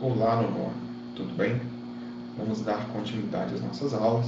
Olá, nono, tudo bem? Vamos dar continuidade às nossas aulas,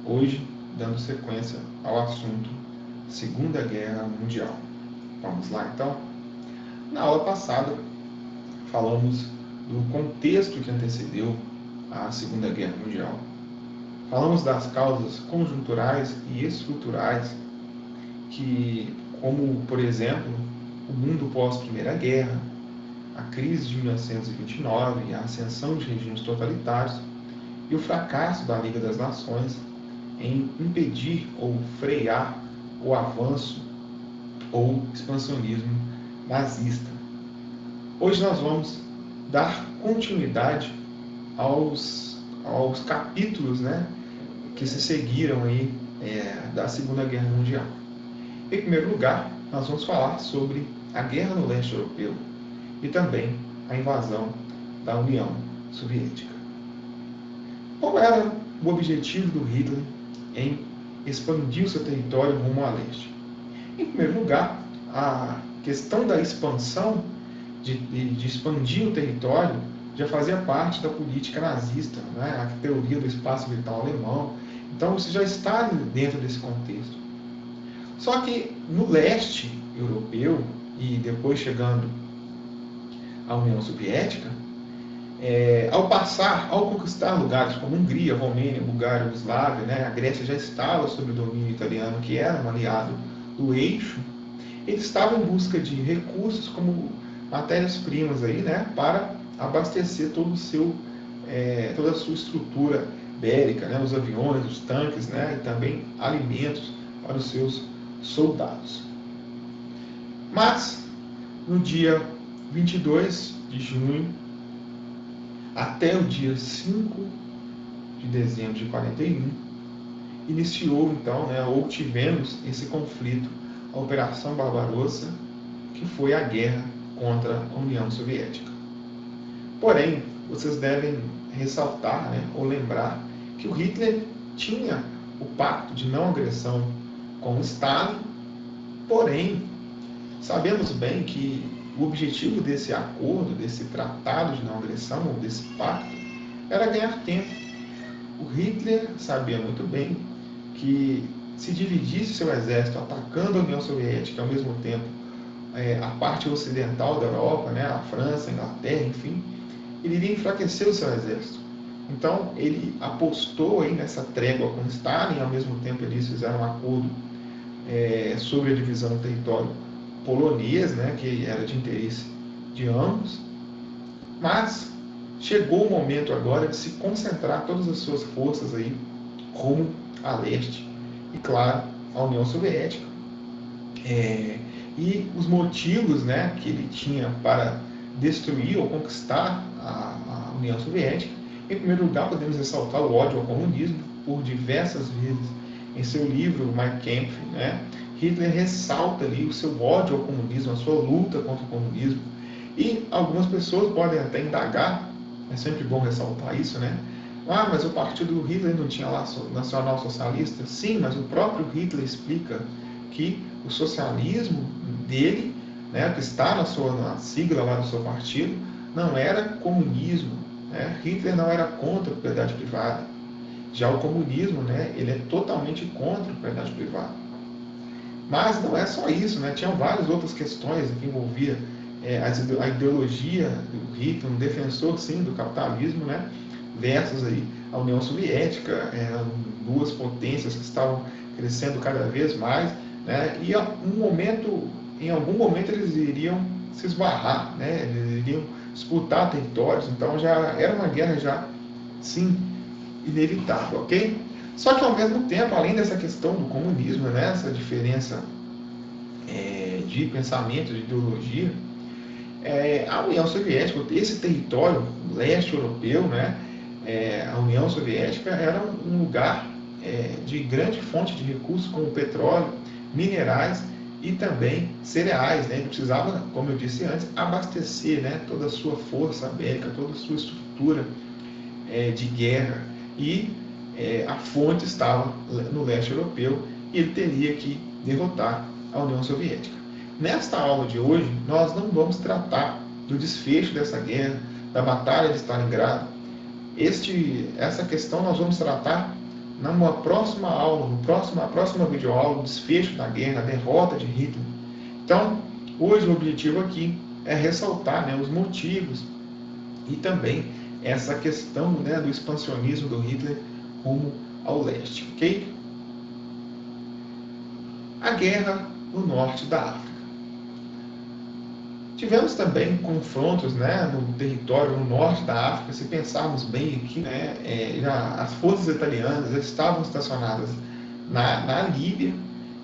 hoje dando sequência ao assunto Segunda Guerra Mundial. Vamos lá então? Na aula passada, falamos do contexto que antecedeu a Segunda Guerra Mundial. Falamos das causas conjunturais e estruturais que, como, por exemplo, o mundo pós-Primeira Guerra, a crise de 1929, a ascensão de regimes totalitários e o fracasso da Liga das Nações em impedir ou frear o avanço ou expansionismo nazista. Hoje nós vamos dar continuidade aos capítulos, que se seguiram aí, da Segunda Guerra Mundial. Em primeiro lugar, nós vamos falar sobre a Guerra no Leste Europeu e também a invasão da União Soviética. Qual era o objetivo do Hitler em expandir o seu território rumo a leste? Em primeiro lugar, a questão da expansão, de expandir o território, já fazia parte da política nazista, a teoria do espaço vital alemão. Então, você já está dentro desse contexto. Só que no leste europeu, e depois chegando à União Soviética, ao conquistar lugares como Hungria, Romênia, Bulgária, Iugoslávia, a Grécia já estava sob o domínio italiano, que era um aliado do eixo. Eles estavam em busca de recursos como matérias-primas para abastecer toda a sua estrutura bélica, os aviões, os tanques, e também alimentos para os seus soldados. Mas, no dia 22 de junho, até o dia 5 de dezembro de 41, iniciou então, ou tivemos esse conflito, a Operação Barbarossa, que foi a guerra contra a União Soviética. Porém, vocês devem ressaltar, ou lembrar, que o Hitler tinha o pacto de não agressão com o Stalin, porém, sabemos bem que o objetivo desse acordo, desse tratado de não agressão, ou desse pacto, era ganhar tempo. O Hitler sabia muito bem que se dividisse seu exército atacando a União Soviética, ao mesmo tempo a parte ocidental da Europa, a França, a Inglaterra, enfim, ele iria enfraquecer o seu exército. Então, ele apostou aí nessa trégua com Stalin, ao mesmo tempo eles fizeram um acordo sobre a divisão do território polonês, que era de interesse de ambos, mas chegou o momento agora de se concentrar todas as suas forças aí rumo a leste e, claro, a União Soviética. E os motivos que ele tinha para destruir ou conquistar a União Soviética, em primeiro lugar, podemos ressaltar o ódio ao comunismo. Por diversas vezes em seu livro Mein Kampf, Hitler ressalta ali o seu ódio ao comunismo, a sua luta contra o comunismo. E algumas pessoas podem até indagar, é sempre bom ressaltar isso, mas o partido Hitler não tinha laço nacional-socialista? Sim, mas o próprio Hitler explica que o socialismo dele, que está na sigla lá do seu partido, não era comunismo. Hitler não era contra a propriedade privada. Já o comunismo, ele é totalmente contra a propriedade privada. Mas não é só isso, tinham várias outras questões que envolviam a ideologia do Hitler, um defensor, sim, do capitalismo, versus aí a União Soviética, eram duas potências que estavam crescendo cada vez mais, e em algum momento eles iriam se esbarrar, eles iriam disputar territórios, então já era uma guerra já, sim, inevitável, ok? Só que ao mesmo tempo, além dessa questão do comunismo, essa diferença de pensamento, de ideologia, a União Soviética, esse território leste europeu, a União Soviética era um lugar de grande fonte de recursos como petróleo, minerais e também cereais. Ele precisava, como eu disse antes, abastecer toda a sua força bélica, toda a sua estrutura de guerra. E a fonte estava no leste europeu e ele teria que derrotar a União Soviética. Nesta aula de hoje, nós não vamos tratar do desfecho dessa guerra, da Batalha de Stalingrado. Essa questão nós vamos tratar numa próxima aula, na próxima videoaula, o desfecho da guerra, a derrota de Hitler. Então, hoje o objetivo aqui é ressaltar, né, os motivos e também essa questão, né, do expansionismo do Hitler rumo ao leste, ok? A guerra no norte da África. Tivemos também confrontos, né, no território no norte da África. Se pensarmos bem aqui, né, as forças italianas estavam estacionadas na Líbia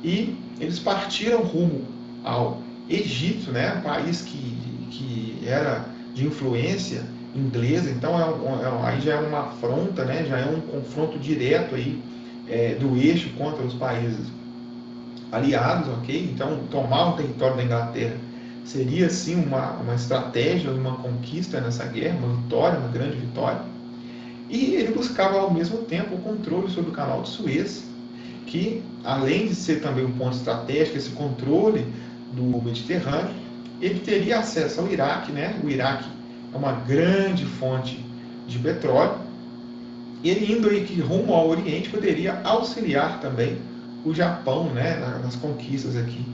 e eles partiram rumo ao Egito, né, um país que era de influência inglesa. Então aí já é uma afronta, né, já é um confronto direto aí, do eixo contra os países aliados, ok? Então tomar o território da Inglaterra seria sim uma estratégia, uma conquista nessa guerra, uma vitória, uma grande vitória. E ele buscava ao mesmo tempo o controle sobre o canal de Suez, que além de ser também um ponto estratégico, esse controle do Mediterrâneo, ele teria acesso ao Iraque, né? O Iraque é uma grande fonte de petróleo, e ele indo aí rumo ao Oriente poderia auxiliar também o Japão, né, nas conquistas aqui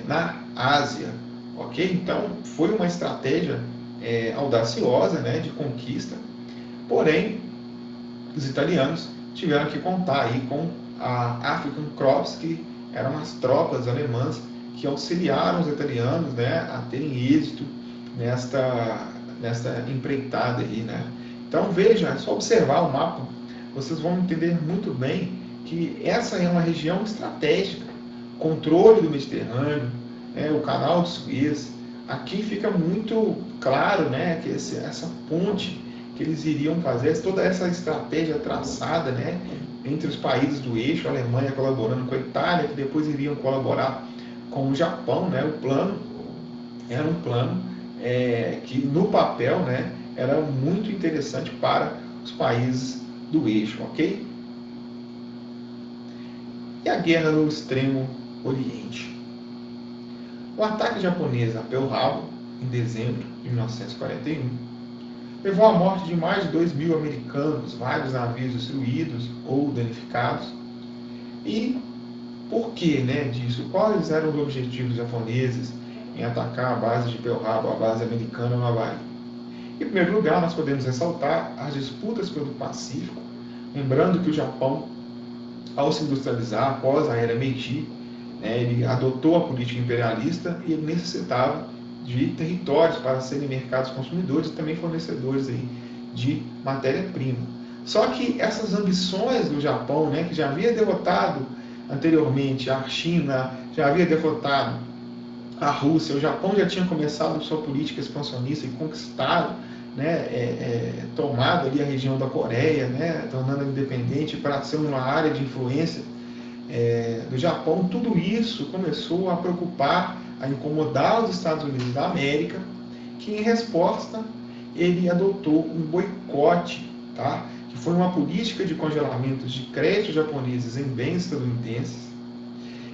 na Ásia, ok? Então foi uma estratégia audaciosa, né, de conquista. Porém, os italianos tiveram que contar aí com a African Corps, que eram as tropas alemãs que auxiliaram os italianos, né, a terem êxito nesta empreitada aí, né? Então veja, é só observar o mapa, vocês vão entender muito bem que essa é uma região estratégica, controle do Mediterrâneo, o canal de Suez. Aqui fica muito claro, né, que essa ponte que eles iriam fazer, toda essa estratégia traçada, né, entre os países do eixo, a Alemanha colaborando com a Itália, que depois iriam colaborar com o Japão, né? O plano era um plano que no papel, né, era muito interessante para os países do eixo, ok? E a guerra no extremo oriente. O ataque japonês a Pearl Harbor, em dezembro de 1941, levou à morte de mais de 2.000 americanos, vários navios destruídos ou danificados. E por que, né, disso? Quais eram os objetivos japoneses em atacar a base de Pearl Harbor, a base americana no Havaí? Em primeiro lugar, nós podemos ressaltar as disputas pelo Pacífico, lembrando que o Japão, ao se industrializar após a era Meiji, ele adotou a política imperialista e ele necessitava de territórios para serem mercados consumidores e também fornecedores aí de matéria-prima. Só que essas ambições do Japão, né, que já havia derrotado anteriormente a China, já havia derrotado a Rússia, o Japão já tinha começado sua política expansionista e conquistado, né, tomado ali a região da Coreia, né, tornando-a independente para ser uma área de influência do Japão. Tudo isso começou a preocupar, a incomodar os Estados Unidos da América, que em resposta ele adotou um boicote, tá? Que foi uma política de congelamentos de créditos japoneses em bens estadunidenses,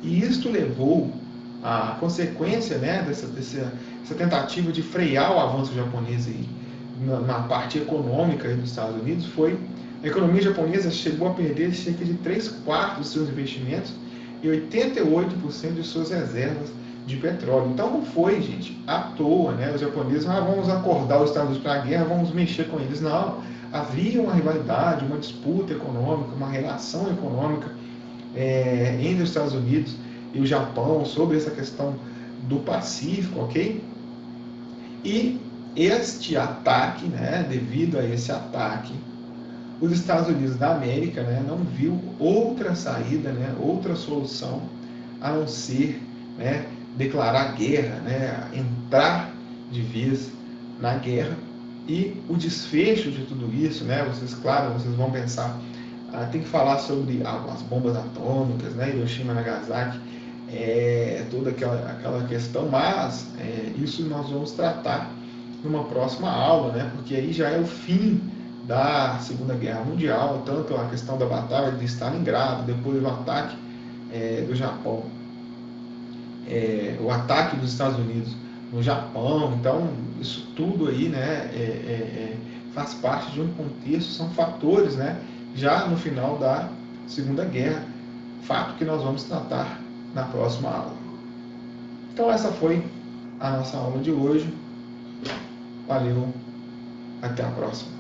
e isto levou à consequência, né, dessa tentativa de frear o avanço japonês aí, na parte econômica dos Estados Unidos. Foi a economia japonesa chegou a perder cerca de 3/4 dos seus investimentos e 88% de suas reservas de petróleo. Então não foi, gente, à toa, né? Os japoneses, vamos acordar os Estados Unidos para a guerra, vamos mexer com eles. Não, havia uma rivalidade, uma disputa econômica, uma relação econômica entre os Estados Unidos e o Japão sobre essa questão do Pacífico, ok? E este ataque, né, devido a esse ataque, os Estados Unidos da América, né, não viu outra saída, né, outra solução a não ser, né, declarar guerra, né, entrar de vez na guerra. E o desfecho de tudo isso, né, vocês vão pensar, tem que falar sobre as bombas atômicas, né, Hiroshima e Nagasaki, toda aquela questão, mas isso nós vamos tratar numa próxima aula, né, porque aí já é o fim da Segunda Guerra Mundial, tanto a questão da Batalha de Stalingrado, depois o ataque do Japão, o ataque dos Estados Unidos no Japão. Então, isso tudo aí, né, faz parte de um contexto, são fatores, né, já no final da Segunda Guerra, fato que nós vamos tratar na próxima aula. Então, essa foi a nossa aula de hoje. Valeu, até a próxima.